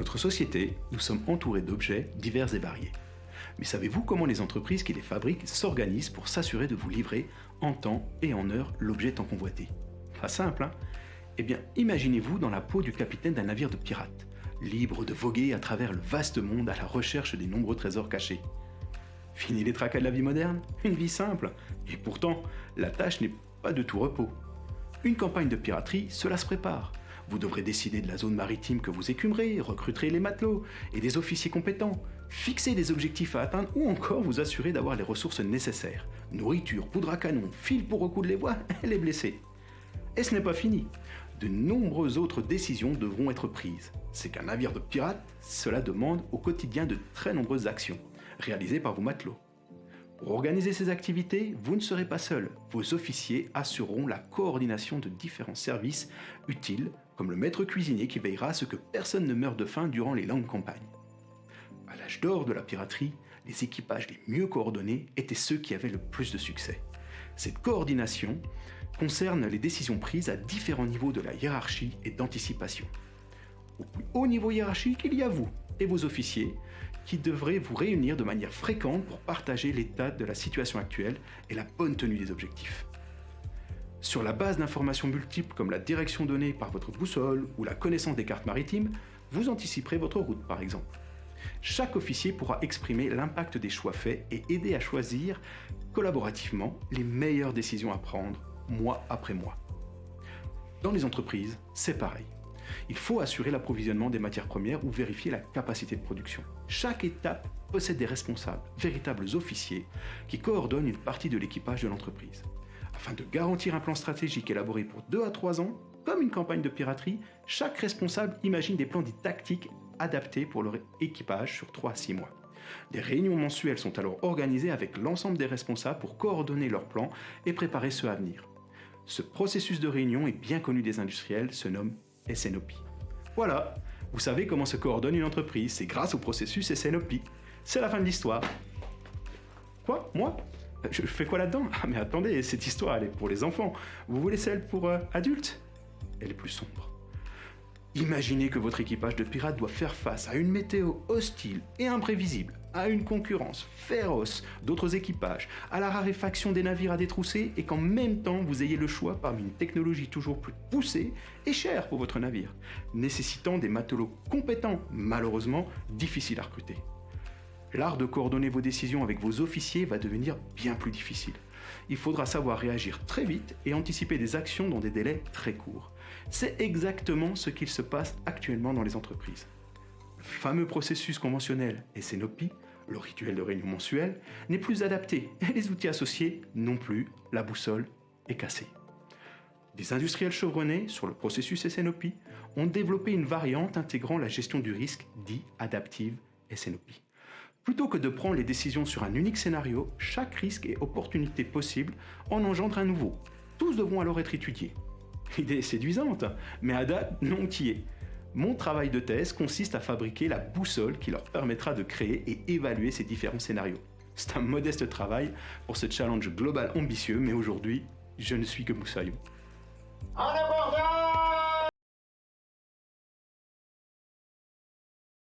notre société, nous sommes entourés d'objets divers et variés. Mais savez-vous comment les entreprises qui les fabriquent s'organisent pour s'assurer de vous livrer en temps et en heure l'objet tant convoité? Pas simple, hein? Eh bien, imaginez-vous dans la peau du capitaine d'un navire de pirates, libre de voguer à travers le vaste monde à la recherche des nombreux trésors cachés. Fini les tracas de la vie moderne, une vie simple, et pourtant, la tâche n'est pas de tout repos. Une campagne de piraterie, cela se prépare. Vous devrez décider de la zone maritime que vous écumerez, recruterez les matelots et des officiers compétents, fixer des objectifs à atteindre ou encore vous assurer d'avoir les ressources nécessaires. Nourriture, poudre à canon, fil pour recoudre les voiles et les blessés. Et ce n'est pas fini. De nombreuses autres décisions devront être prises. C'est qu'un navire de pirates, cela demande au quotidien de très nombreuses actions, réalisées par vos matelots. Pour organiser ces activités, vous ne serez pas seul. Vos officiers assureront la coordination de différents services utiles, comme le maître cuisinier qui veillera à ce que personne ne meure de faim durant les longues campagnes. À l'âge d'or de la piraterie, les équipages les mieux coordonnés étaient ceux qui avaient le plus de succès. Cette coordination concerne les décisions prises à différents niveaux de la hiérarchie et d'anticipation. Au plus haut niveau hiérarchique, il y a vous et vos officiers qui devrez vous réunir de manière fréquente pour partager l'état de la situation actuelle et la bonne tenue des objectifs. Sur la base d'informations multiples comme la direction donnée par votre boussole ou la connaissance des cartes maritimes, vous anticiperez votre route par exemple. Chaque officier pourra exprimer l'impact des choix faits et aider à choisir collaborativement les meilleures décisions à prendre, mois après mois. Dans les entreprises, c'est pareil. Il faut assurer l'approvisionnement des matières premières ou vérifier la capacité de production. Chaque étape possède des responsables, véritables officiers, qui coordonnent une partie de l'équipage de l'entreprise. Afin de garantir un plan stratégique élaboré pour 2 à 3 ans, comme une campagne de piraterie, chaque responsable imagine des plans dits tactiques adaptés pour leur équipage sur 3 à 6 mois. Des réunions mensuelles sont alors organisées avec l'ensemble des responsables pour coordonner leurs plans et préparer ceux à venir. Ce processus de réunion est bien connu des industriels, se nomme SNOP. Voilà, vous savez comment se coordonne une entreprise, c'est grâce au processus SNOP. C'est la fin de l'histoire. Quoi? Moi? Je fais quoi là-dedans? Ah mais attendez, cette histoire elle est pour les enfants. Vous voulez celle pour adultes? Elle est plus sombre. Imaginez que votre équipage de pirates doit faire face à une météo hostile et imprévisible, à une concurrence féroce d'autres équipages, à la raréfaction des navires à détrousser et qu'en même temps vous ayez le choix parmi une technologie toujours plus poussée et chère pour votre navire, nécessitant des matelots compétents, malheureusement difficiles à recruter. L'art de coordonner vos décisions avec vos officiers va devenir bien plus difficile. Il faudra savoir réagir très vite et anticiper des actions dans des délais très courts. C'est exactement ce qu'il se passe actuellement dans les entreprises. Le fameux processus conventionnel SNOP, le rituel de réunion mensuelle, n'est plus adapté et les outils associés non plus, la boussole est cassée. Des industriels chevronnés sur le processus SNOP ont développé une variante intégrant la gestion du risque dit adaptive SNOP. Plutôt que de prendre les décisions sur un unique scénario, chaque risque et opportunité possible en engendre un nouveau. Tous devront alors être étudiés. L'idée est séduisante, mais à date, non qui est. Mon travail de thèse consiste à fabriquer la boussole qui leur permettra de créer et évaluer ces différents scénarios. C'est un modeste travail pour ce challenge global ambitieux, mais aujourd'hui, je ne suis que moussaillon. En abordage!